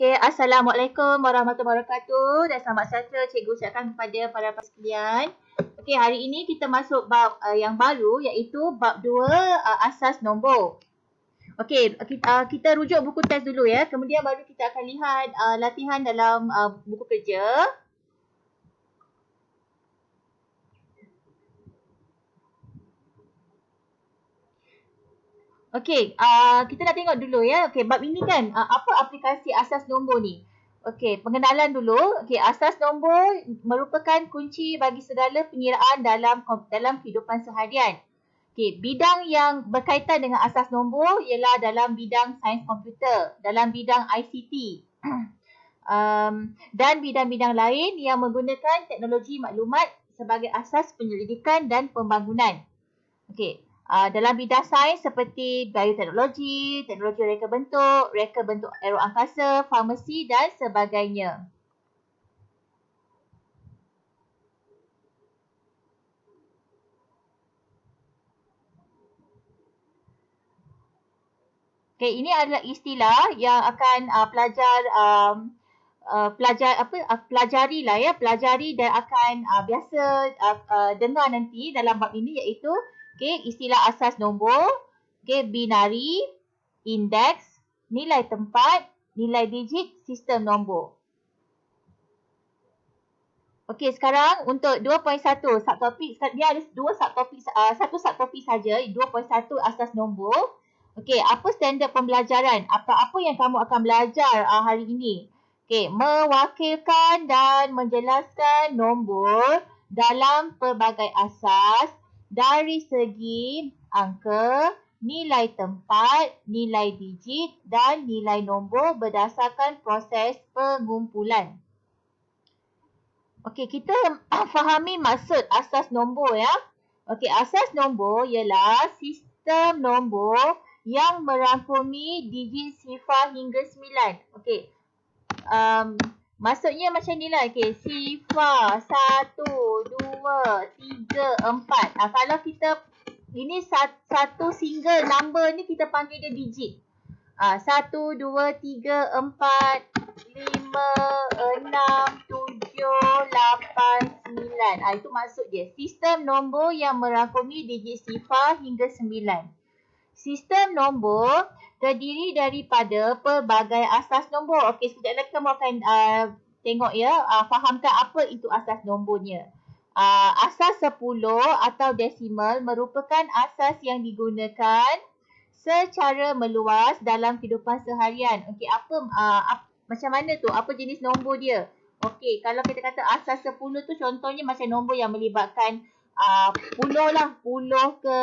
Okay, Assalamualaikum warahmatullahi wabarakatuh dan selamat sejahtera cikgu ucapkan kepada para pendengar sekalian. Okay, hari ini kita masuk bab yang baru iaitu bab 2 asas nombor. Okay, kita rujuk buku teks dulu ya. Kemudian baru kita akan lihat latihan dalam buku kerja. Okey, kita nak tengok dulu ya. Okey, bab ini kan apa aplikasi asas nombor ni? Okey, pengenalan dulu. Okey, asas nombor merupakan kunci bagi segala pengiraan dalam kehidupan seharian. Okey, bidang yang berkaitan dengan asas nombor ialah dalam bidang sains komputer, dalam bidang ICT. Dan bidang-bidang lain yang menggunakan teknologi maklumat sebagai asas penyelidikan dan pembangunan. Okey. Dalam bidang sains seperti bioteknologi, teknologi reka bentuk aero angkasa, farmasi dan sebagainya. Okay, ini adalah istilah yang akan pelajari dan akan biasa dengar nanti dalam bab ini iaitu istilah asas nombor, binari, indeks, nilai tempat, nilai digit, sistem nombor. Okey, sekarang untuk 2.1 subtopik, dia ada dua subtopik, satu subtopik saja, 2.1 asas nombor. Okey, apa standard pembelajaran? Apa yang kamu akan belajar hari ini? Okey, mewakilkan dan menjelaskan nombor dalam pelbagai asas dari segi angka, nilai tempat, nilai digit dan nilai nombor berdasarkan proses pengumpulan. Okey, kita fahami maksud asas nombor ya. Okey, asas nombor ialah sistem nombor yang merangkumi digit sifar hingga 9. Okey. Maksudnya macam ni lah. Okey, sifar 1, 2, 3, 4. Kalau kita ini satu single number ni kita panggil dia digit. 1, 2, 3, 4, 5, 6, 7, 8, 9. Itu maksud dia. Sistem nombor yang merangkumi digit sifar hingga 9. Sistem nombor terdiri daripada pelbagai asas nombor. Okey, sekejap lagi kamu akan tengok ya, fahamkan apa itu asas nombornya. Asas 10 atau desimal merupakan asas yang digunakan secara meluas dalam kehidupan seharian. Okey, macam mana tu? Apa jenis nombor dia? Okey, kalau kita kata asas 10 tu contohnya macam nombor yang melibatkan puluh lah, puluh ke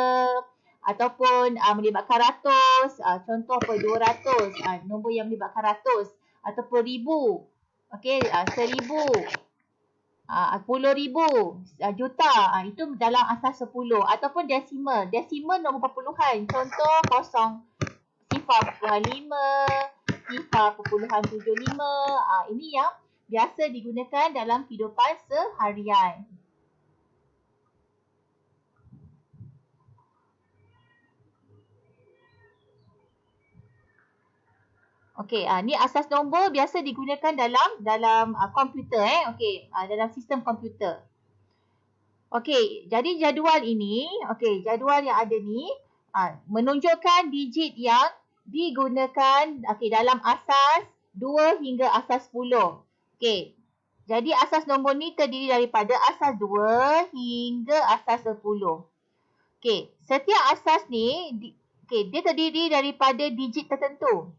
ataupun melibatkan ratus, contoh apa 200, nombor yang melibatkan ratus ataupun ribu. Okey, 1000, 10,000, juta, itu dalam asas 10 ataupun desimal. Desimal nombor perpuluhan. Contoh 0.5, sifar perpuluhan 75. Ini yang biasa digunakan dalam kehidupan seharian. Okey, ni asas nombor biasa digunakan dalam komputer okey, dalam sistem komputer. Okey, jadi jadual ini, jadual yang ada ni menunjukkan digit yang digunakan dalam asas 2 hingga asas 10. Okey. Jadi asas nombor ni terdiri daripada asas 2 hingga asas 10. Okey, setiap asas ni dia terdiri daripada digit tertentu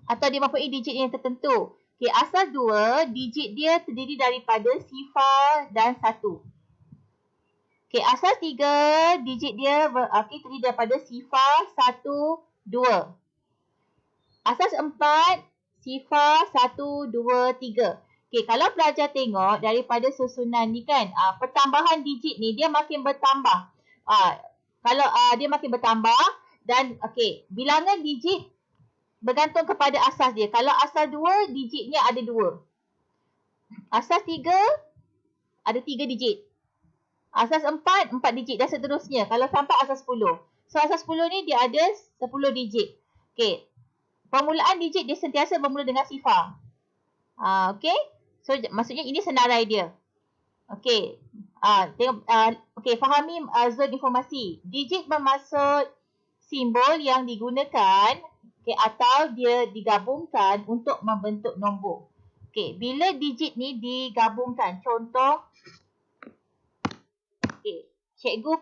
atau dia mempunyai digit yang tertentu. Okey, asas 2, digit dia terdiri daripada sifar dan 1. Okey, asas 3, digit dia terdiri daripada sifar, 1, 2. Asas 4, sifar, 1, 2, 3. Okey, kalau pelajar tengok daripada susunan ni kan, pertambahan digit ni dia makin bertambah. Kalau dia makin bertambah dan bilangan digit bergantung kepada asas dia. Kalau asas 2, digitnya ada 2. Asas 3, ada 3 digit. Asas 4, 4 digit dan seterusnya. Kalau sampai asas 10. So, asas 10 ni dia ada 10 digit. Okey. Permulaan digit dia sentiasa bermula dengan sifar. Okey. So maksudnya ini senarai dia. Okey. Tengok okey, fahami zon informasi. Digit bermaksud simbol yang digunakan atau dia digabungkan untuk membentuk nombor. Okey, bila digit ni digabungkan, contoh okey, cikgu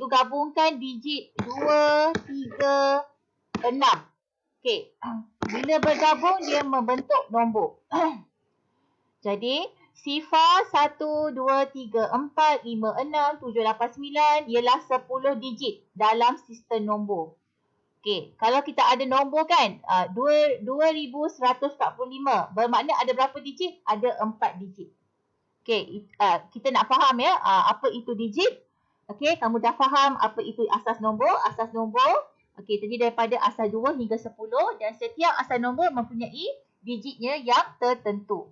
gabungkan digit 2, 3, 6. Okey. Bila bergabung dia membentuk nombor. Jadi sifar 1, 2, 3, 4, 5, 6, 7, 8, 9 ialah 10 digit dalam sistem nombor. Okey, kalau kita ada nombor kan, 2145, bermakna ada berapa digit? Ada 4 digit. Okey, kita nak faham ya, apa itu digit. Okey, kamu dah faham apa itu asas nombor. Asas nombor, okey, terdiri daripada asal 2 hingga 10 dan setiap asal nombor mempunyai digitnya yang tertentu.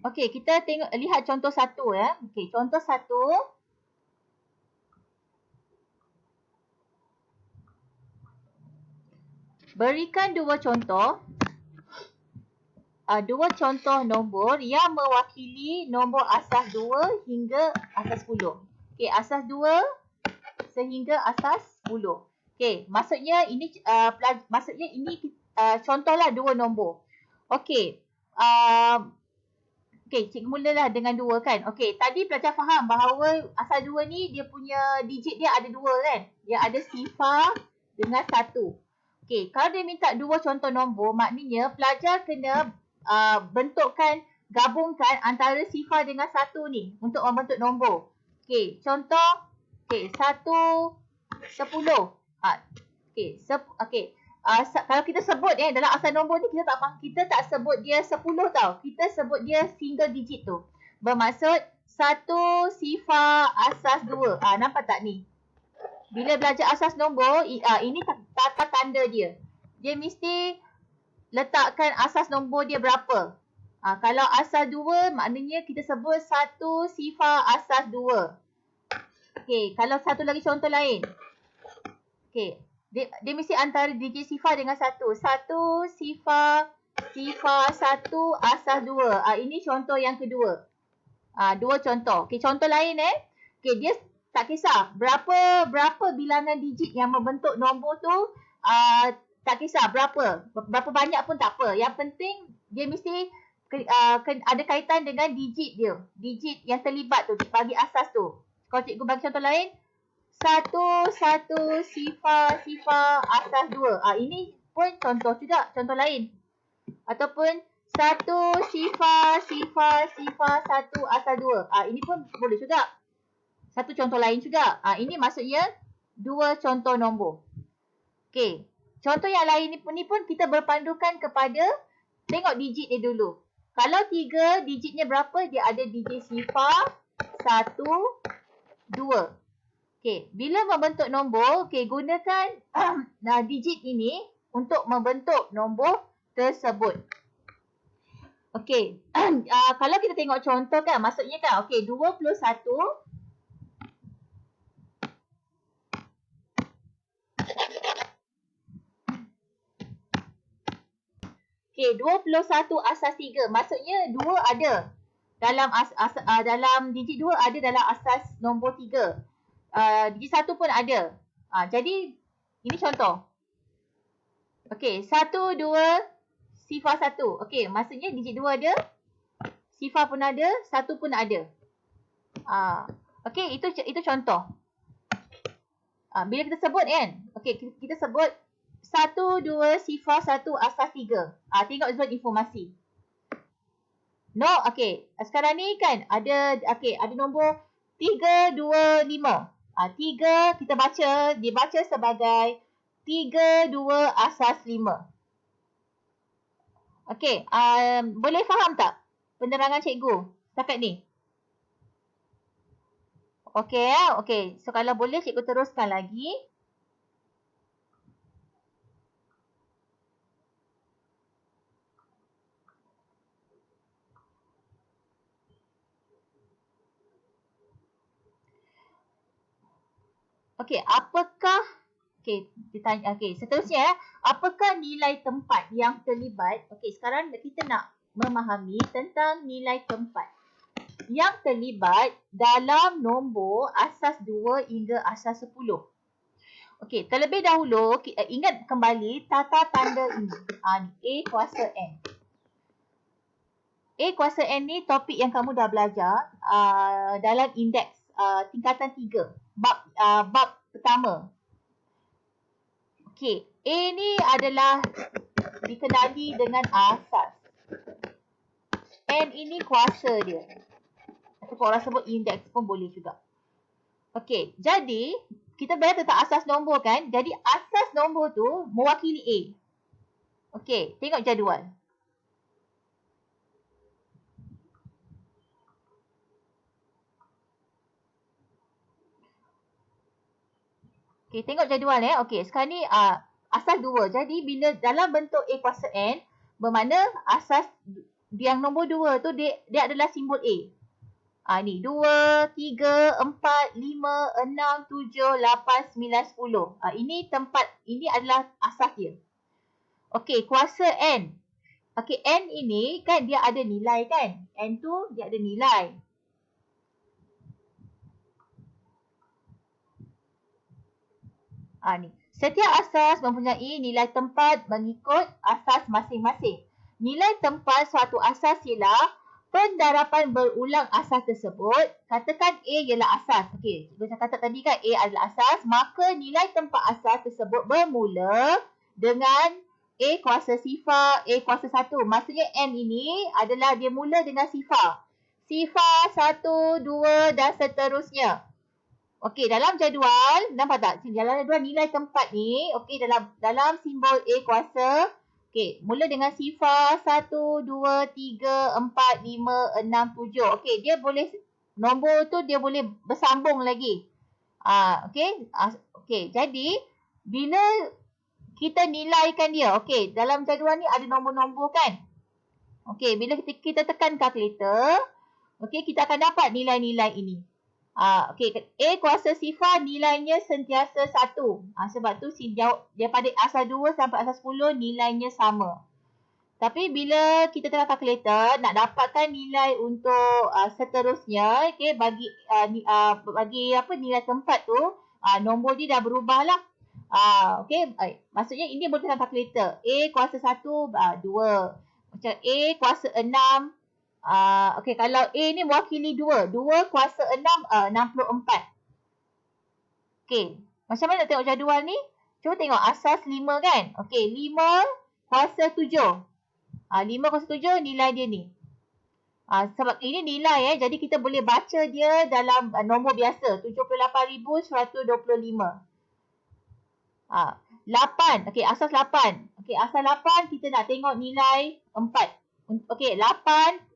Okey, kita lihat contoh satu ya. Okey, contoh satu. Berikan dua contoh nombor yang mewakili nombor asas 2 hingga asas 10. Okey, asas 2 sehingga asas 10. Okey, maksudnya ini contohlah dua nombor. Okey, okey, cikgu mulalah dengan 2 kan. Okey, tadi pelajar faham bahawa asal 2 ni dia punya digit dia ada 2 kan. Dia ada sifar dengan 1. Okey, kalau dia minta 2 contoh nombor, maknanya pelajar kena gabungkan antara sifar dengan 1 ni untuk membentuk nombor. Okey, contoh 1, 10. Okey, kalau kita sebut dalam asal nombor ni kita tak sebut dia 10 tau. Kita sebut dia single digit tu. Bermaksud 1 sifar asas 2. Nampak tak ni? Bila belajar asas nombor, ini tata tanda dia. Dia mesti letakkan asas nombor dia berapa. Kalau asas 2 maknanya kita sebut 1 sifar asas 2. Okey, kalau satu lagi contoh lain. Okey. Dia mesti antara digit sifar dengan 1. 1 sifar 1 asas 2. Ini contoh yang kedua. 2 contoh. Okey, contoh lain Okey, dia tak kisah berapa bilangan digit yang membentuk nombor tu, tak kisah berapa banyak pun tak apa. Yang penting dia mesti ada kaitan dengan digit dia. Digit yang terlibat tu bagi asas tu. Kalau cikgu bagi contoh lain, 1 sifar asas 2. Ini pun contoh juga, contoh lain. Ataupun 1 sifar 1 asas 2. Ini pun boleh juga. Satu contoh lain juga. Ini maksudnya 2 contoh nombor. Okey. Contoh yang lain ni pun kita berpandukan kepada tengok digit dia dulu. Kalau 3 digitnya berapa? Dia ada digit sifar 1, 2. Okey, bila membentuk nombor, gunakan digit ini untuk membentuk nombor tersebut. Okey, kalau kita tengok contoh kan, maksudnya kan, 21. Okey, 21 asas 3. Maksudnya 2 ada. Dalam digit 2 ada dalam asas nombor 3. Digit 1 pun ada. Jadi, ini contoh. Okey, 1, 2, sifar 1. Okey, maksudnya digit 2 ada, sifar pun ada, 1 pun ada. Okey, itu contoh. Bila kita sebut kan, okey, kita sebut 1, 2, sifar 1, asas 3. Tengok zon informasi. No, okey. Sekarang ni kan ada nombor 3, 2, 5. 3 kita dibaca sebagai 3, 2, asas 5. Okey, boleh faham tak penerangan cikgu setakat ni? Okey, okey. So kalau boleh cikgu teruskan lagi. Okey, apakah ditanya seterusnya apakah nilai tempat yang terlibat? Okey, sekarang kita nak memahami tentang nilai tempat yang terlibat dalam nombor asas 2 hingga asas 10. Okey, terlebih dahulu ingat kembali tata tanda ini. A kuasa N. A kuasa N ni topik yang kamu dah belajar dalam indeks tingkatan 3, bab pertama. Okey, A ni adalah dikenali dengan asas. N ini kuasa dia. Ataupun orang sebut indeks pun boleh juga. Okey, jadi kita belajar tentang asas nombor kan. Jadi asas nombor tu mewakili A. Okey, tengok jadual. Okey, tengok jadual Okey, sekarang ni asas 2. Jadi bila dalam bentuk A kuasa N, bermakna asas yang nombor 2 tu dia adalah simbol A. Ni 2, 3, 4, 5, 6, 7, 8, 9, 10. Ini tempat, ini adalah asas dia. Okey, kuasa N. Okey, N ini kan dia ada nilai kan. N tu dia ada nilai. Ni. Setiap asas mempunyai nilai tempat mengikut asas masing-masing. Nilai tempat suatu asas ialah pendarapan berulang asas tersebut. Katakan A ialah asas. Okey, kita kata tadi kan A adalah asas. Maka nilai tempat asas tersebut bermula dengan A kuasa sifar, A kuasa 1. Maksudnya N ini adalah dia mula dengan sifar. Sifar 1, 2 dan seterusnya. Okey, dalam jadual, nampak tak? Dalam jadual nilai tempat ni, okey, dalam simbol A kuasa, okey, mula dengan sifar 1, 2, 3, 4, 5, 6, 7. Okey, dia boleh, nombor tu dia boleh bersambung lagi. Okey, okey, jadi bila kita nilaikan dia, okey, dalam jadual ni ada nombor-nombor kan? Okey, bila kita tekan kalkulator, okey, kita akan dapat nilai-nilai ini. Okey, A kuasa sifar nilainya sentiasa 1. Sebab tu daripada asas 2 sampai asas 10 nilainya sama. Tapi bila kita tekan kalkulator nak dapatkan nilai untuk seterusnya, okey, bagi nilai tempat tu, nombor dia dah berubah lah. Okey, maksudnya ini boleh tekan kalkulator. A kuasa 1 2. Macam A kuasa 6. Okey, kalau A ni mewakili 2. 2 kuasa 6, 64. Okey, macam mana nak tengok jadual ni? Cuba tengok asas 5 kan? Okey, 5 kuasa 7. 5 kuasa 7 nilai dia ni. Sebab ini nilai jadi kita boleh baca dia dalam nombor biasa. 78,125. 8. Okey, asas 8. Okey, asas 8 kita nak tengok nilai 4. Okey, 8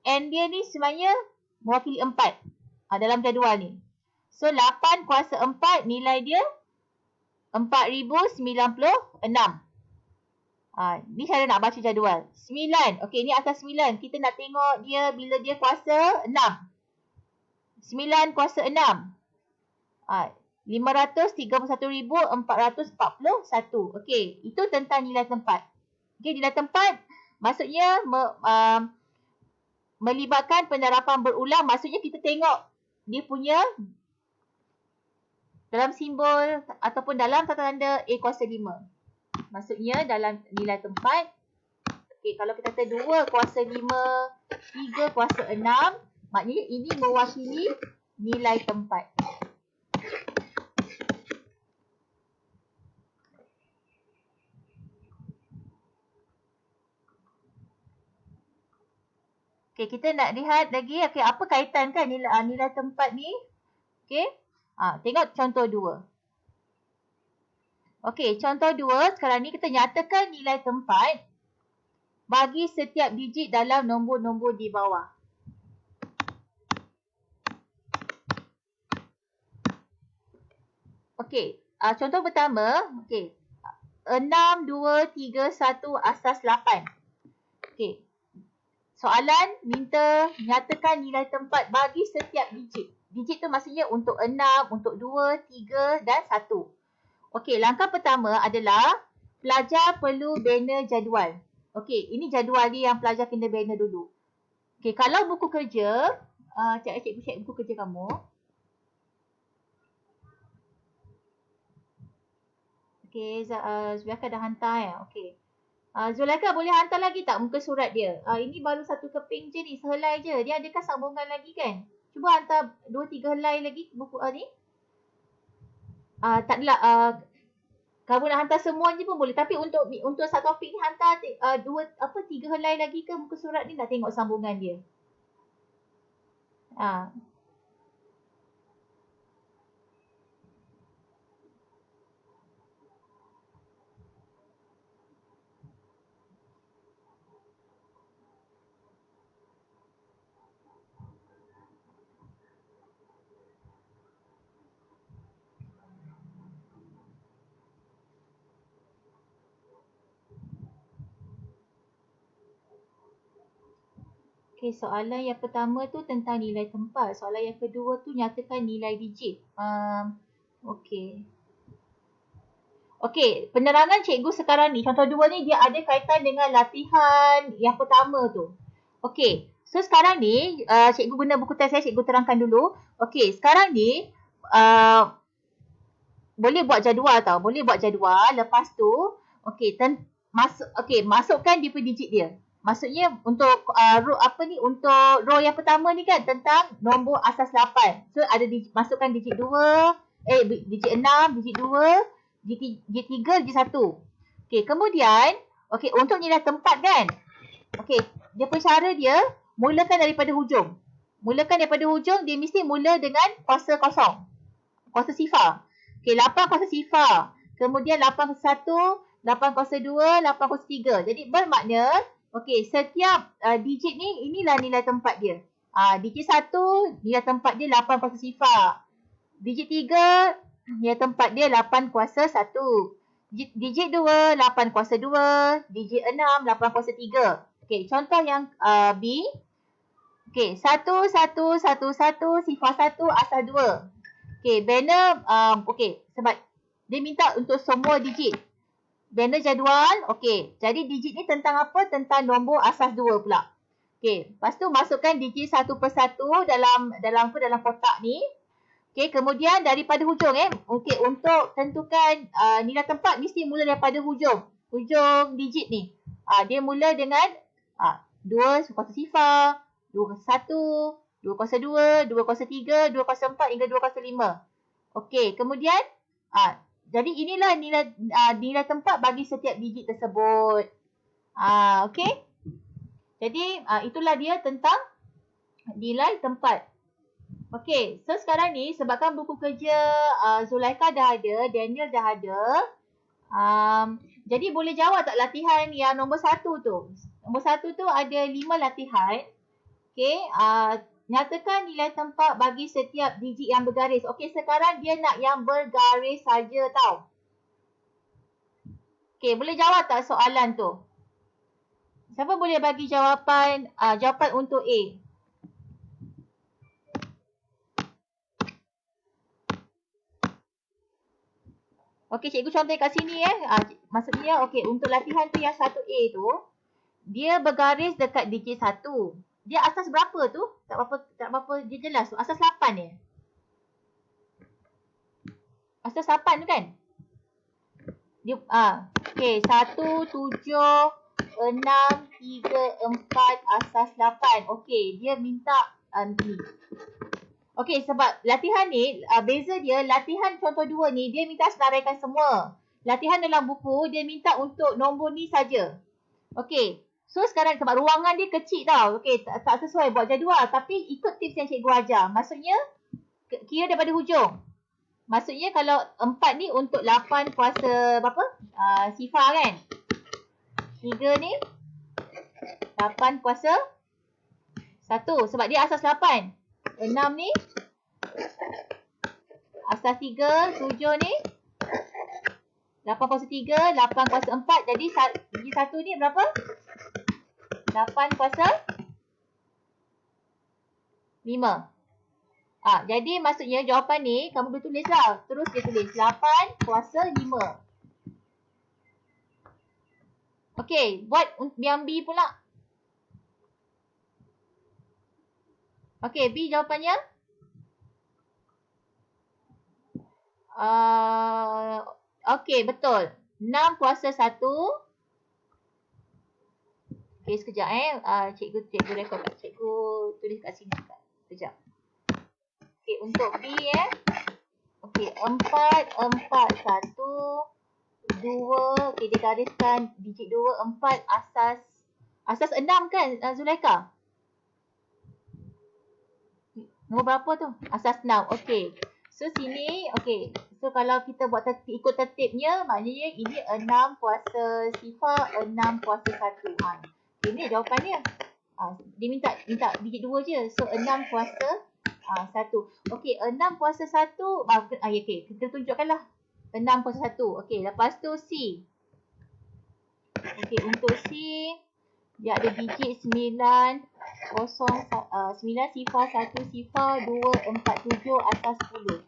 N dia ni sebenarnya mewakili 4 dalam jadual ni. So, 8 kuasa 4 nilai dia 4,096. Ni cara nak baca jadual. 9. Okey, ni asas 9. Kita nak tengok dia bila dia kuasa 6. 9 kuasa 6. 531,441. Okey, itu tentang nilai tempat. Okey, nilai tempat maksudnya melibatkan penerapan berulang. Maksudnya kita tengok dia punya dalam simbol ataupun dalam tata tanda A kuasa 5. Maksudnya dalam nilai tempat. Okey, kalau kita kata 2 kuasa 5, 3 kuasa 6. Maknanya ini mewakili nilai tempat. Okey, kita nak lihat lagi. Okey, apa kaitan kan nilai tempat ni? Okey. Tengok contoh 2. Okey, contoh 2. Sekarang ni kita nyatakan nilai tempat bagi setiap digit dalam nombor-nombor di bawah. Okey, contoh pertama. Okey. 6, 2, 3, 1, asas 8. Okey. Soalan minta nyatakan nilai tempat bagi setiap digit. Digit tu maksudnya untuk 6, untuk 2, 3 dan 1. Okey, langkah pertama adalah pelajar perlu bina jadual. Okey, ini jadual dia yang pelajar kena bina dulu. Okey, kalau buku kerja, cikgu check buku kerja kamu. Okey, Zulaikha dah hantar ya. Okey. Zulaikha boleh hantar lagi tak muka surat dia? Ini baru satu keping je ni, sehelai je. Dia adakah sambungan lagi kan? Cuba hantar 2-3 helai lagi buku ni. Tak adalah. Kamu nak hantar semua je pun boleh. Tapi untuk satu topik ni hantar 3 helai lagi ke muka surat ni, nak tengok sambungan dia. Okey, soalan yang pertama tu tentang nilai tempat. Soalan yang kedua tu nyatakan nilai digit. Okey. Okey, penerangan cikgu sekarang ni, contoh 2 ni dia ada kaitan dengan latihan yang pertama tu. Okey, so sekarang ni cikgu guna buku test saya, cikgu terangkan dulu. Okey, sekarang ni boleh buat jadual tau. Boleh buat jadual. Lepas tu, okey, masukkan dia punya digit dia. Maksudnya untuk untuk row yang pertama ni kan tentang nombor asas 8. So ada masukkan digit 2, digit 6, digit 2, digit 3, digit 1. Okey, kemudian untuk nilai tempat kan. Okey, dia punya cara dia mulakan daripada hujung. Mulakan daripada hujung, dia mesti mula dengan kuasa kosong. Kuasa sifar. Okey, 8 kuasa sifar. Kemudian 8 kuasa 1, 8 kuasa 2, 8 kuasa 3. Jadi bermakna setiap digit ni, inilah nilai tempat dia. Digit 1, nilai tempat dia 8 kuasa sifar. Digit 3, nilai tempat dia 8 kuasa 1. Digit 2, 8 kuasa 2. Digit 6, 8 kuasa 3. Okey, contoh yang B. Okey, 1, 1, 1, 1, sifar 1, asal 2. Okey, banner, sebab dia minta untuk semua digit. Banner jadual, okey. Jadi digit ni tentang apa? Tentang nombor asas 2 pula. Okey, lepas tu masukkan digit satu persatu dalam kotak ni. Okey, kemudian daripada hujung Okey, untuk tentukan nilai tempat mesti mula daripada hujung. Hujung digit ni. Dia mula dengan 2 kuasa sifar, 2 kuasa 1, 2 kuasa 2, 2 kuasa 3, 2 kuasa 4 hingga 2 kuasa 5. Okey, kemudian jadi inilah nilai tempat bagi setiap digit tersebut. Okey. Jadi itulah dia tentang nilai tempat. Okey, so sekarang ni sebabkan buku kerja Zulaikha dah ada, Daniel dah ada. Jadi boleh jawab tak latihan yang nombor 1 tu? Nombor 1 tu ada 5 latihan. Okey, nyatakan nilai tempat bagi setiap digit yang bergaris. Okey, sekarang dia nak yang bergaris saja tau. Okey, boleh jawab tak soalan tu? Siapa boleh bagi jawapan untuk A? Okey, cikgu contoh kat sini maksudnya untuk latihan tu yang 1A tu, dia bergaris dekat digit 1. Dia asas berapa tu? Tak berapa dia jelas tu. Asas 8 je. Asas 8 tu kan? Dia okey, 1, 7, 6, 3, 4, asas 8. Okey, dia minta ni. Okey, sebab latihan ni beza dia, latihan contoh 2 ni dia minta senaraikan semua. Latihan dalam buku dia minta untuk nombor ni saja. Okey. So sekarang sebab ruangan dia kecil tau. Okey, tak sesuai buat jadual. Tapi ikut tips yang cikgu ajar. Maksudnya, kira daripada hujung. Maksudnya kalau 4 ni untuk 8 kuasa berapa? Sifar kan? 3 ni 8 kuasa 1. Sebab dia asas 8. 6 ni asas 3. 7 ni 8 kuasa 3. 8 kuasa 4. Jadi digit 1 ni berapa? 8 kuasa 5. Jadi maksudnya jawapan ni kamu boleh tulis lah. Terus dia tulis 8 kuasa 5. Okey, buat yang B pula. Okey, B jawapannya. Okey, betul. 6 kuasa 1. Okey, sekejap cikgu rekod. Cikgu tulis kat sini. Sekejap. Okey, untuk B Okey, 4, 4, 1, 2. Okey, dia gariskan digit 2, 4, asas 6 kan Zulaikha? Nombor berapa tu? Asas 6. Okey. So sini, okey. So kalau kita buat ikut tertibnya, maknanya ini 6 kuasa sifar, 6 kuasa 1. Ini jawapannya. Dia minta digit 2 je. So 6 kuasa 1. Okey, 6 kuasa 1. Okey, kita tunjukkanlah. 6 kuasa 1. Okey, lepas tu C. Okey, untuk C, dia ada digit 9, 9 sifar, 1 sifar, 2, 4, 7, asas 10.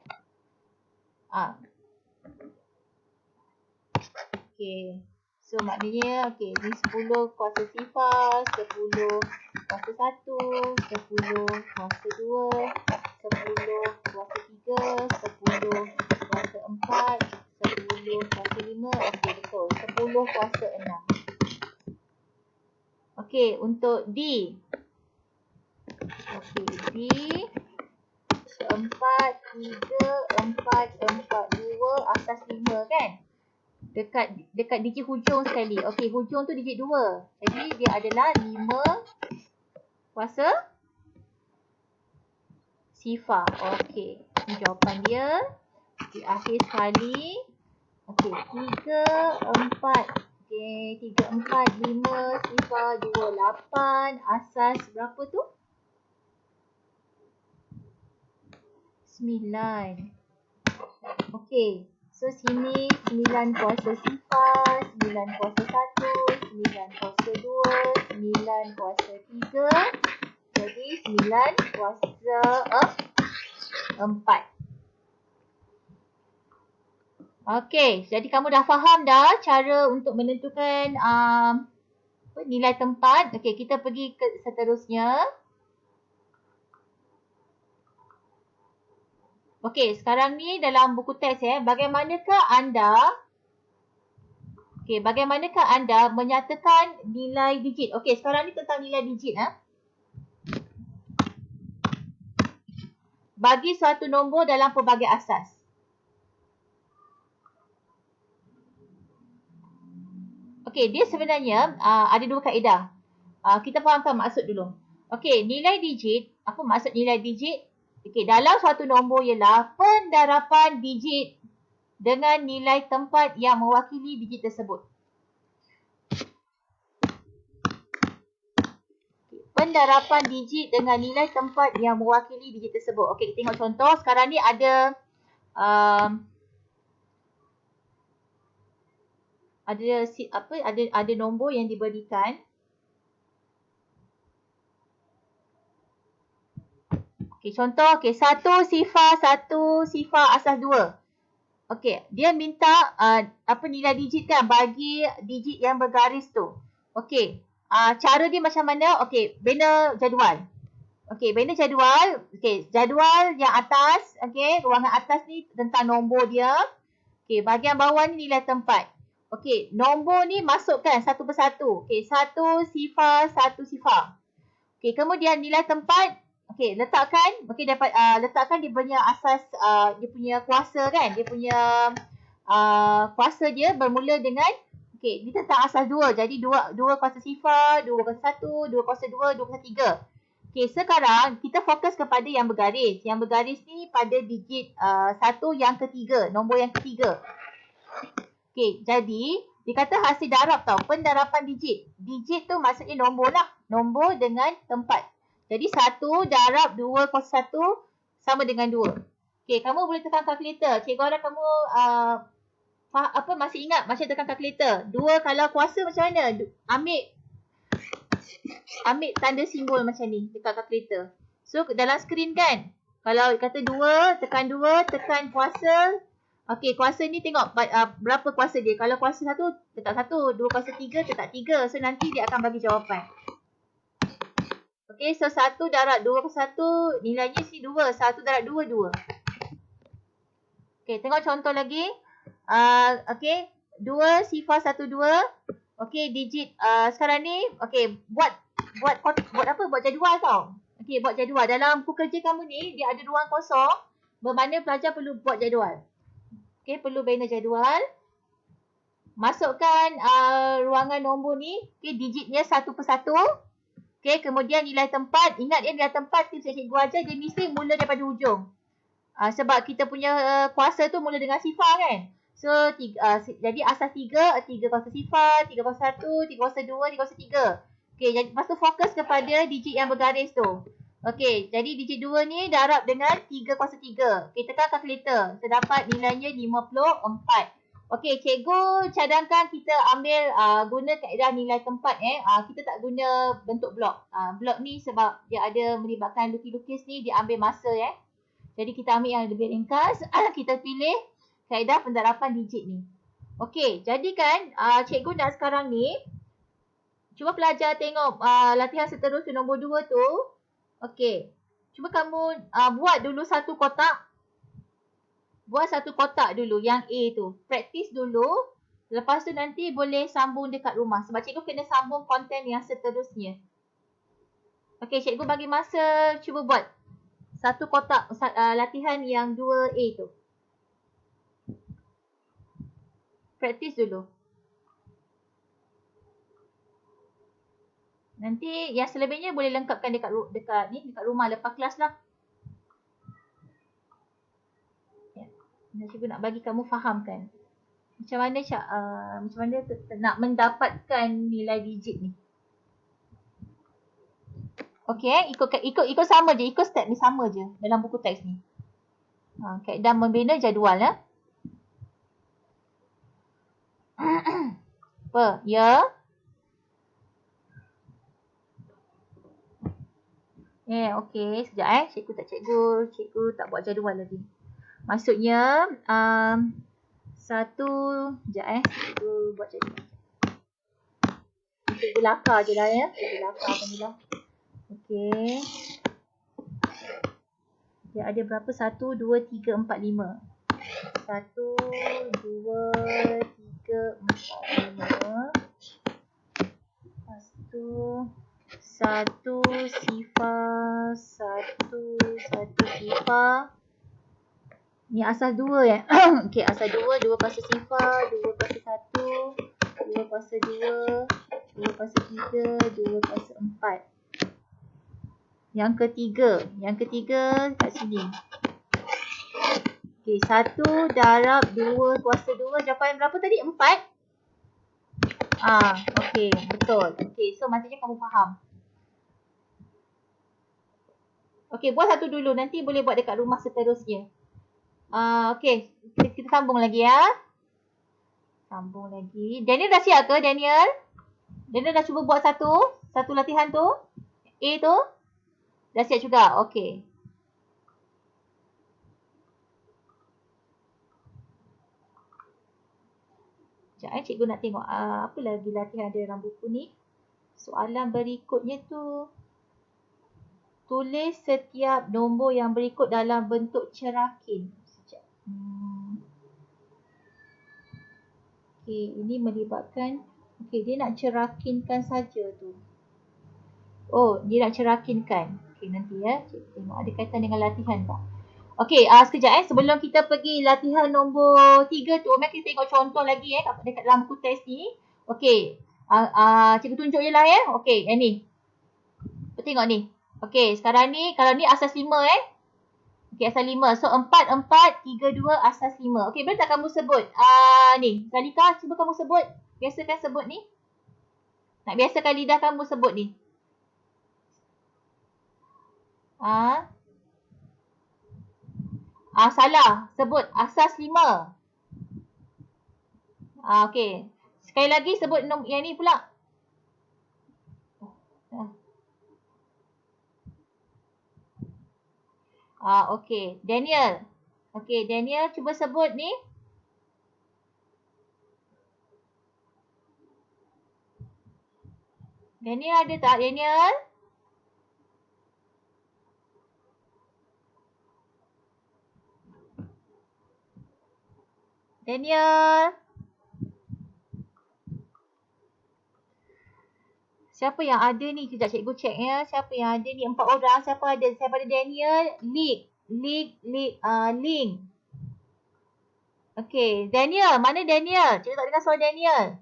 Okey. So maknanya, okey, ni 10 kuasa sifar, 10 kuasa 1, 10 kuasa 2, 10 kuasa 3, 10 kuasa 4, 10 kuasa 5. Okey, betul. 10 kuasa 6. Okey, untuk D. Okey, D 4, 3, 4, 4, 2, asas 5 kan? Dekat digit hujung sekali. Okey, hujung tu digit 2. Jadi dia adalah 5 kuasa sifar. Okey, ini jawapan dia. Di akhir sekali. Okey, 3, 4. Okey, 3, 4, 5 sifar, 2, 8. Asas berapa tu? 9. Okey. So sini 9 kuasa sifar, 9 kuasa 1, 9 kuasa 2, 9 kuasa 3. Jadi 9 kuasa 4. Okey, jadi kamu dah faham dah cara untuk menentukan nilai tempat. Okey, kita pergi ke seterusnya. Okey, sekarang ni dalam buku teks bagaimanakah anda menyatakan nilai digit? Okey, sekarang ni tentang nilai digit bagi suatu nombor dalam pelbagai asas. Okey, dia sebenarnya ada dua kaedah. Kita fahamkan maksud dulu. Okey, nilai digit, apa maksud nilai digit? Okey, dalam suatu nombor ialah pendarapan digit dengan nilai tempat yang mewakili digit tersebut. Pendarapan digit dengan nilai tempat yang mewakili digit tersebut. Okey, kita tengok contoh. Sekarang ni ada ada nombor yang diberikan. Okey, contoh, 1 sifar, 1 sifar asas 2. Okey, dia minta nilai digit kan bagi digit yang bergaris tu. Okey, cara dia macam mana? Okey, bina jadual. Okey, bina jadual. Okey, jadual yang atas, okey, ruangan atas ni tentang nombor dia. Okey, bahagian bawah ni nilai tempat. Okey, nombor ni masukkan satu persatu. Okey, 1 sifar, 1 sifar. Okey, kemudian nilai tempat. Okey, letakkan. Okey, letakkan dia punya asas, dia punya kuasa kan. Dia punya kuasa dia bermula dengan, okey, dia tentang asas 2. Jadi 2 kuasa sifar, 2 kuasa 1, 2 kuasa 2, 2 kuasa 3. Okey, sekarang kita fokus kepada yang bergaris. Yang bergaris ni pada digit 1 yang ketiga, nombor yang ketiga. Okey, jadi dia kata hasil darab tau, pendarapan digit. Digit tu maksudnya nombor lah. Nombor dengan tempat. Jadi 1 darab 2 kuasa 1 sama dengan 2. Okey, kamu boleh tekan kalkulator. Cikgu harap kamu masih ingat macam tekan kalkulator. 2 kalau kuasa macam mana? Ambil tanda simbol macam ni dekat kalkulator. So dalam skrin kan. Kalau kata 2, tekan kuasa. Okey, kuasa ni tengok berapa kuasa dia. Kalau kuasa 1, tetap 1. 2 kuasa 3, tetap 3. So, nanti dia akan bagi jawapan. Okey, so 1 darab 2 kuasa 1, nilainya si 2. 1 darab 2, 2. Okey, tengok contoh lagi. Okey, 2 sifar 1, 2. Okey, digit sekarang ni. Okey, buat apa? Buat jadual tau. Okey, buat jadual. Dalam buku kerja kamu ni, dia ada ruang kosong. Bermakna pelajar perlu buat jadual. Okey, perlu bina jadual. Masukkan ruangan nombor ni. Okey, digitnya satu persatu. Okey, kemudian nilai tempat. Ingat ya, nilai tempat tips yang cikgu ajar, dia mesti mula daripada hujung. Sebab kita punya kuasa tu mula dengan sifar kan. So, jadi asas 3 kuasa sifar, 3 kuasa 1, 3 kuasa 2, 3 kuasa 3. Okey, jadi lepas tu fokus kepada digit yang bergaris tu. Okey, jadi digit 2 ni darab dengan 3 kuasa 3. Okey, tekan kalkulator. Terdapat nilainya 54. Okey, cikgu cadangkan kita ambil guna kaedah nilai tempat kita tak guna bentuk blok. Blok ni sebab dia ada melibatkan lukis-lukis ni, dia ambil masa Jadi kita ambil yang lebih ringkas. Kita pilih kaedah penerapan digit ni. Okey, jadi kan cikgu nak sekarang ni cuba pelajar tengok latihan seterusnya nombor 2 tu. Okey. Cuba kamu buat dulu satu kotak. Buat satu kotak dulu yang A tu. Praktis dulu. Lepas tu nanti boleh sambung dekat rumah. Sebab cikgu kena sambung konten yang seterusnya. Okey, cikgu bagi masa cuba buat satu kotak latihan yang 2A tu. Praktis dulu. Nanti yang selebihnya boleh lengkapkan dekat rumah lepas kelas lah. Ya. Cikgu nak bagi kamu fahamkan. Macam mana nak mendapatkan nilai digit ni. Okey, ikut sama je, ikut step ni sama je dalam buku teks ni. Kaedah membina jadual Apa? Ya. Okey. Sekejap Cikgu tak buat jadual lagi. Maksudnya, Cikgu buat jadual. Cikgu lakar je lah Cikgu lakarkan je lah. Okey. Dia ada berapa? 1, 2, 3, 4, 5. 1, 2, 3, 4, 5. Lepas tu 1 sifar, 1 sifar. Ni asas 2 Okey, asas 2, 2 kuasa sifar, 2 kuasa 1, 2 kuasa 2, 2 kuasa 3, 2 kuasa 4. Yang ketiga kat sini. Okey, 1 darab 2 kuasa 2, jawapan berapa tadi? 4? Okey, betul. Okey, so maksudnya kamu faham. Okey, buat satu dulu. Nanti boleh buat dekat rumah seterusnya. Okey, kita sambung lagi Sambung lagi. Daniel dah siap ke, Daniel? Daniel dah cuba buat satu latihan tu? A tu? Dah siap juga? Okey. Sekejap cikgu nak tengok apa lagi latihan ada dalam buku ni. Soalan berikutnya tu. Tulis setiap nombor yang berikut dalam bentuk cerakin. Sekejap. Okey, ini melibatkan. Okey, dia nak cerakinkan saja tu. Oh, dia nak cerakinkan. Okey, nanti cikgu tengok ada kaitan dengan latihan tak. Okey, sekejap sebelum kita pergi latihan nombor 3 tu, mari kita tengok contoh lagi dekat dalam buku teks ni. Okey, cikgu tunjuk je lah Okey, yang ni. Tengok ni. Okey, sekarang ni kalau ni asas 5 Okey, asas 5. So 4, 4, 3, 2, asas 5. Okey, boleh tak kamu sebut? Ni, Zalika cuba kamu sebut. Biasakan sebut ni. Nak biasakan lidah kamu sebut ni. Salah. Sebut asas 5. Okey. Sekali lagi sebut yang ni pula. Okey. Daniel. Okey, Daniel cuba sebut ni. Daniel ada tak, Daniel? Daniel. Siapa yang ada ni? Sekejap cikgu check ya. Siapa yang ada ni? 4 orang. Siapa ada? Siapa ada Daniel? Link. Okey, Daniel. Mana Daniel? Cikgu tak dengar suara Daniel.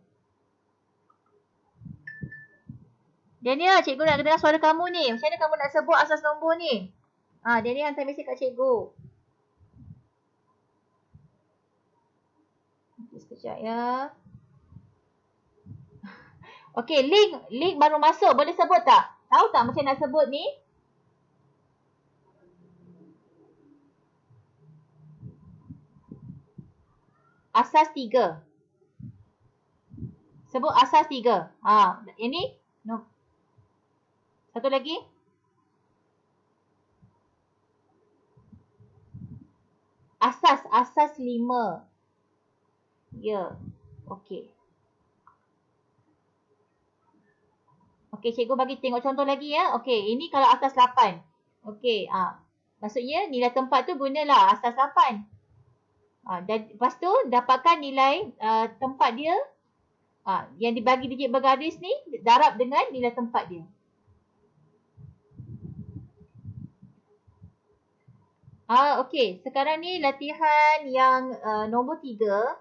Daniel, cikgu nak dengar suara kamu ni. Macam mana kamu nak sebut asas nombor ni? Daniel hantar mesej kat cikgu. Sekejap ya. Okey, link baru masuk. Boleh sebut tak? Tahu tak macam nak sebut ni? Asas 3. Sebut asas 3. Ini? No. Satu lagi? Asas 5. Ya. Okey. Okey, cikgu bagi tengok contoh lagi ya. Okey, ini kalau asas 8. Okey, maksudnya nilai tempat tu gunalah asas 8. Dan lepas tu dapatkan nilai tempat dia. Yang dibagi digit bergaris ni darab dengan nilai tempat dia. Okey, sekarang ni latihan yang nombor 3.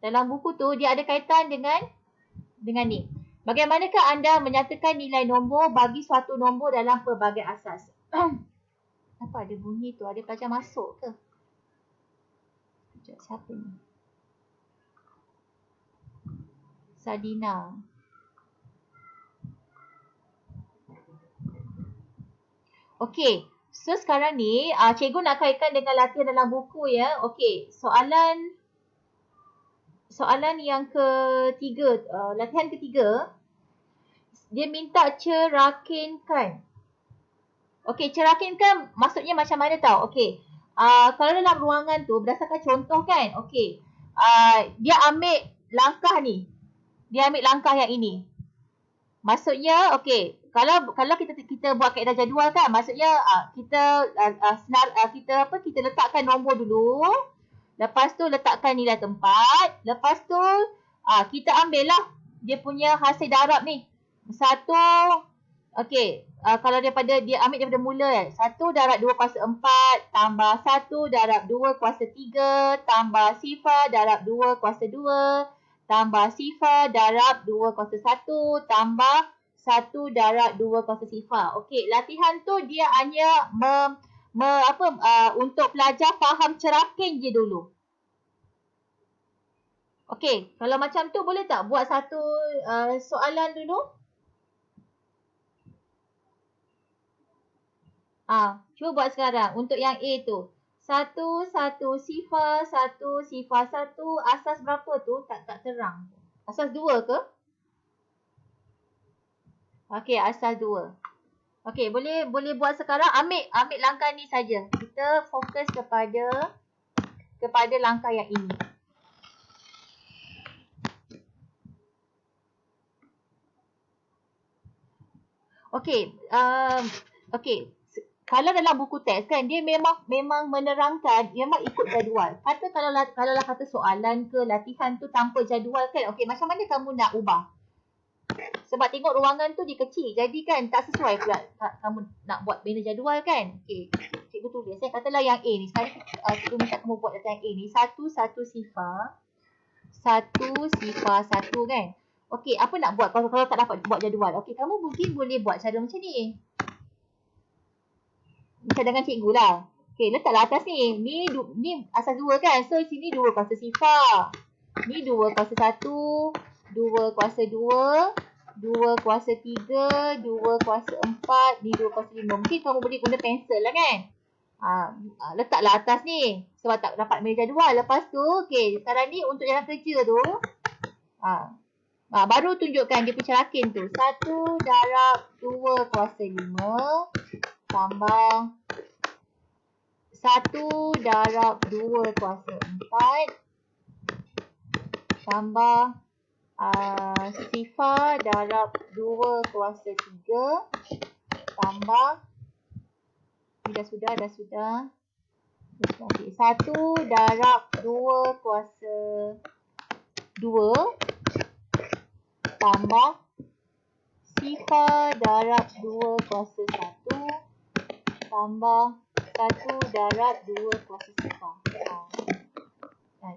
Dalam buku tu dia ada kaitan dengan ni. Bagaimanakah anda menyatakan nilai nombor bagi suatu nombor dalam pelbagai asas? Apa ada bunyi tu? Ada pelajar masuk ke? Sekejap, siapa ni? Sadina. Okey. So sekarang ni cikgu nak kaitkan dengan latihan dalam buku ya. Okey, soalan yang ketiga, latihan ketiga, dia minta cerakinkan. Okey, cerakinkan maksudnya macam mana tau? Okey, kalau dalam ruangan tu berdasarkan contoh kan, okey, dia ambil langkah ni. Dia ambil langkah yang ini. Maksudnya, okey, kalau kita buat kaedah jadual kan, maksudnya kita kita letakkan nombor dulu. Lepas tu letakkan nilai tempat. Lepas tu kita ambil lah dia punya hasil darab ni. 1, okey, kalau dia ambil daripada mula kan. 1 darab 2 kuasa 4 tambah 1 darab 2 kuasa 3 tambah sifar darab 2 kuasa 2 tambah sifar darab 2 kuasa 1 tambah 1 darab 2 kuasa sifar. Okey, latihan tu dia hanya untuk pelajar faham cerakin je dulu. Okey, kalau macam tu boleh tak buat satu soalan dulu? Cuba buat sekarang untuk yang A tu. 1 sifar 1 sifar 1, asas berapa tu? Tak terang. Asas 2 ke? Okey, asas 2. Okey, boleh buat sekarang. Ambil langkah ni saja. Kita fokus kepada langkah yang ini. Okey, kalau dalam buku teks kan dia memang menerangkan, memang ikut jadual. Kalau kata soalan ke latihan tu tanpa jadual kan, okey, macam mana kamu nak ubah? Sebab tengok ruangan tu dia kecil. Jadi kan tak sesuai pula kamu nak buat bina jadual kan. Okey, cikgu tulis. Katalah yang A ni. Sekarang cikgu minta kamu buat data yang A ni. 1 sifar 1 kan. Okey, apa nak buat kalau tak dapat buat jadual? Okey, kamu mungkin boleh buat cara macam ni. Macam dengan cikgu lah. Okey, letaklah atas ni. Ni asas 2 kan. So, sini 2 kuasa sifar. Ni 2 kuasa 1. 2 kuasa 2. 2 kuasa 3. 2 kuasa 4. Ni 2 kuasa 5. Mungkin kamu boleh guna pensel lah kan. Letaklah atas ni. Sebab tak dapat ambil jadual. Lepas tu, okey. Sekarang ni untuk jalan kerja tu. Baru tunjukkan dia punya cerakin tu. 1 darab 2 kuasa 5 tambah 1 darab 2 kuasa 4 tambah sifar darab 2 kuasa 3 tambah, ni dah sudah. Okay. 1 darab 2 kuasa 2 tambah sifar darab 2 kuasa 1 tambah 1 darab 2 kuasa sifar.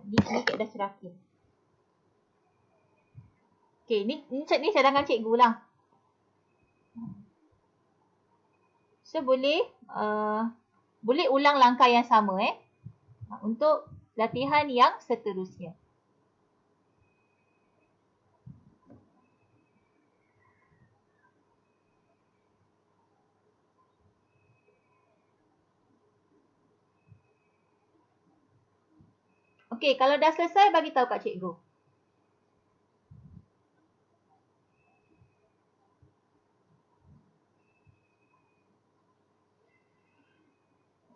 Ni dah cerakin. Okay, ni cadangan cikgu lah. So, boleh ulang langkah yang sama untuk latihan yang seterusnya. Okey, kalau dah selesai bagi tahu kat cikgu.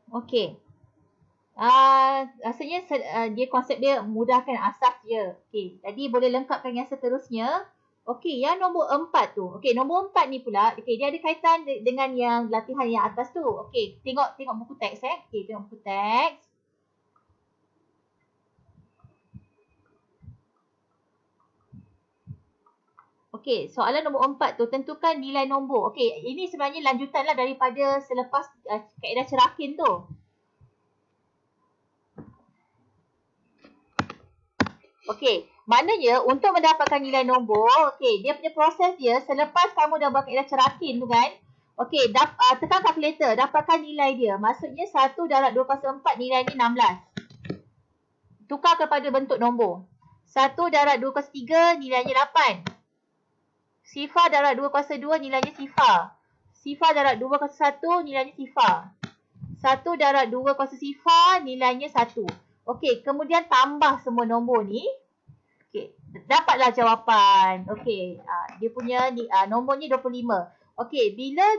Okey. Rasanya dia konsep dia mudahkan asas je. Okey, jadi boleh lengkapkan yang seterusnya. Okey, yang nombor 4 tu. Okey, nombor 4 ni pula, okey, dia ada kaitan dengan yang latihan yang atas tu. Okey, tengok buku teks Okey, tengok buku teks. Okey, soalan nombor 4 tu, tentukan nilai nombor. Okey, ini sebenarnya lanjutan lah daripada selepas kaedah cerakin tu. Okey, maknanya untuk mendapatkan nilai nombor, okey, dia punya proses dia selepas kamu dah buat kaedah cerakin tu kan. Okey, tekan kalkulator, dapatkan nilai dia. Maksudnya 1 darab 2 kuasa 4 nilai ni 16. Tukar kepada bentuk nombor. 1 darab 2 kuasa 3 nilainya 8. Sifar darab 2 kuasa 2 nilainya sifar. Sifar darab 2 kuasa 1 nilainya sifar. 1 darab 2 kuasa sifar nilainya 1. Okey, kemudian tambah semua nombor ni. Okey, dapatlah jawapan. Okey, dia punya nombornya 25. Okey, bila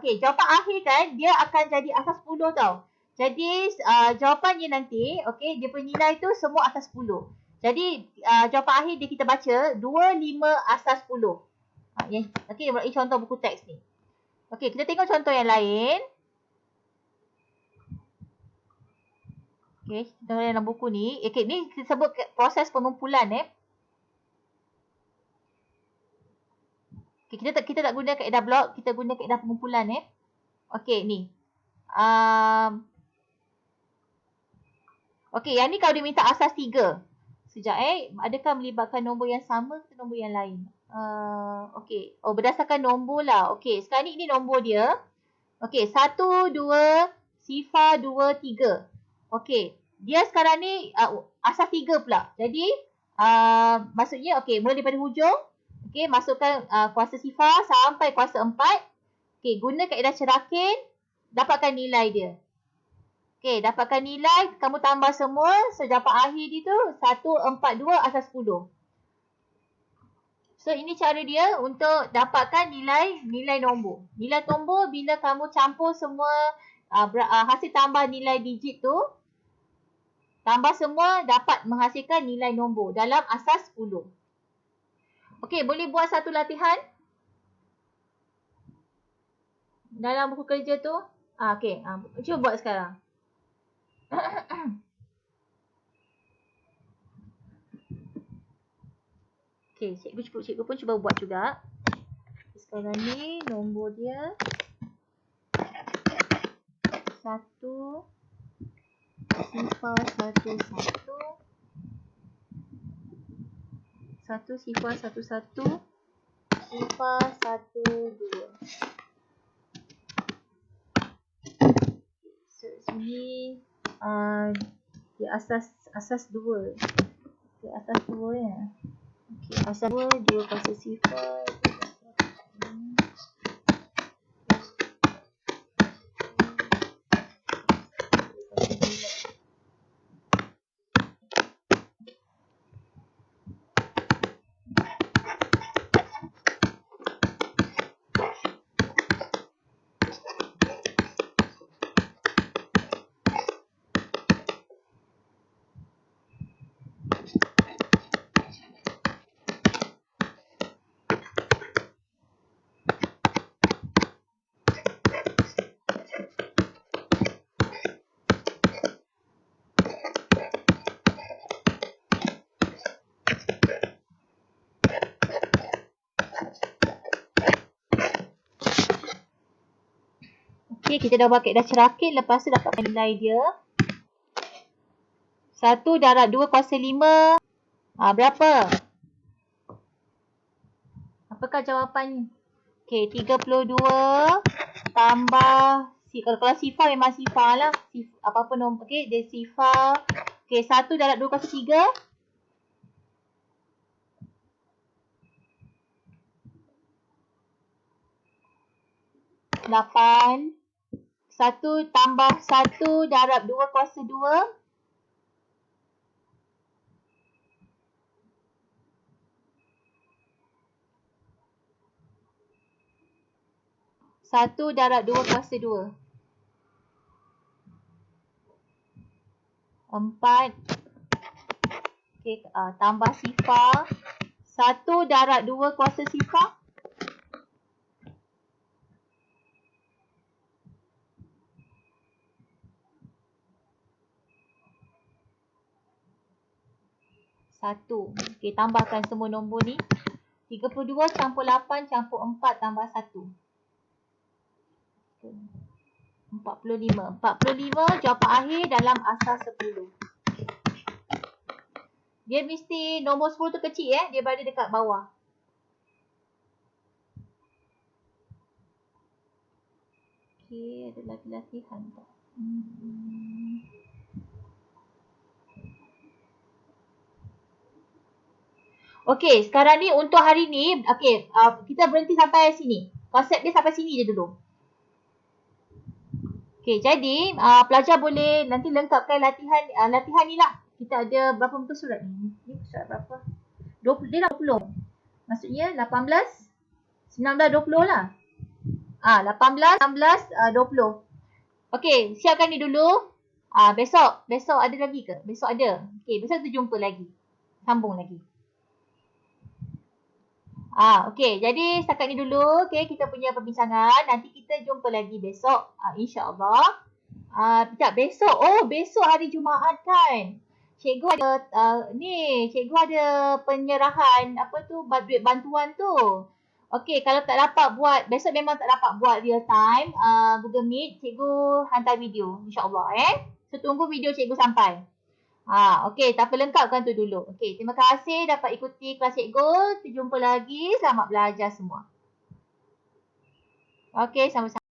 okey, jawapan akhir kan dia akan jadi asas 10 tau. Jadi jawapannya nanti, okey, dia punya nilai tu semua asas 10. Jadi jawapan akhir dia kita baca 25 asas 10. Okey, ini contoh buku teks ni. Okey, kita tengok contoh yang lain. Okey, contoh dalam buku ni. Okey, ni kita sebut proses pengumpulan Okay, kita tak guna kaedah blok, kita guna kaedah pengumpulan Okey, ni. Okey, yang ni kalau dia minta asas 3. Sekejap adakah melibatkan nombor yang sama atau nombor yang lain? Okey, berdasarkan nombor lah. Okey, sekarang ni ini nombor dia. Okey, 1, 2, sifar 2, 3. Okey, dia sekarang ni asas 3 pula. Jadi, maksudnya okey, mula daripada hujung. Okey, masukkan kuasa sifar sampai kuasa 4. Okey, guna kaedah cerakin, dapatkan nilai dia. Okey, dapatkan nilai, kamu tambah semua. So, jawapan akhir dia tu 142 asas 10. So, ini cara dia untuk dapatkan nilai nombor. Nilai nombor bila kamu campur semua hasil tambah nilai digit tu, tambah semua dapat menghasilkan nilai nombor dalam asas 10. Okey, boleh buat satu latihan dalam buku kerja tu. Okey, cuba buat sekarang. Okey, cikgu pun cuba buat juga. Sekarang ni nombor dia 1 sifar 1 sifar 1 sifar 1 2. So, sini dia asas 2. Dia asas 2 ya. Okey, asas 2 kuasa sifar. Okay, kita dah pakai dah cerakin. Lepas tu dapatkan nilai dia. 1 darab 2 kuasa 5. Berapa? Apakah jawapannya? Okay, 32 tambah, kalau sifar memang sifar lah. Apa-apa nombor, okay, dia sifar. Okay, 1 darab 2 kuasa 3. 8. 1 tambah 1 darab 2 kuasa 2. 1 darab 2 kuasa 2. 4. Okay, tambah sifar. 1 darab 2 kuasa sifar. 1. Okay, tambahkan semua nombor ni. 32 campur 8 campur 4 tambah 1. 45. 45 jawapan akhir dalam asas 10. Dia mesti nombor 10 tu kecil dia berada dekat bawah. Okay, ada lagi latihan tak? Okay, sekarang ni untuk hari ni, okay, kita berhenti sampai sini. Konsep dia sampai sini je dulu. Okay, jadi pelajar boleh nanti lengkapkan latihan ni lah. Kita ada berapa muka surat ni? Ni surat berapa? 20, dia 20. Maksudnya 18, 19, 20 lah. 18, 19, 20. Okay, siapkan ni dulu. Besok ada lagi ke? Besok ada. Okay, besok kita jumpa lagi. Sambung lagi. Okay, jadi setakat ni dulu. Okay, kita punya perbincangan. Nanti kita jumpa lagi besok. InsyaAllah. Besok. Besok hari Jumaat kan? Cikgu ada, cikgu ada penyerahan, duit bantuan tu. Okay, kalau tak dapat buat, besok memang tak dapat buat real time, Google Meet, cikgu hantar video. InsyaAllah So, tunggu video cikgu sampai. Okay, tak apa, lengkapkan tu dulu. Okay, terima kasih dapat ikuti kelas cikgu. Jumpa lagi. Selamat belajar semua. Okay, sama-sama.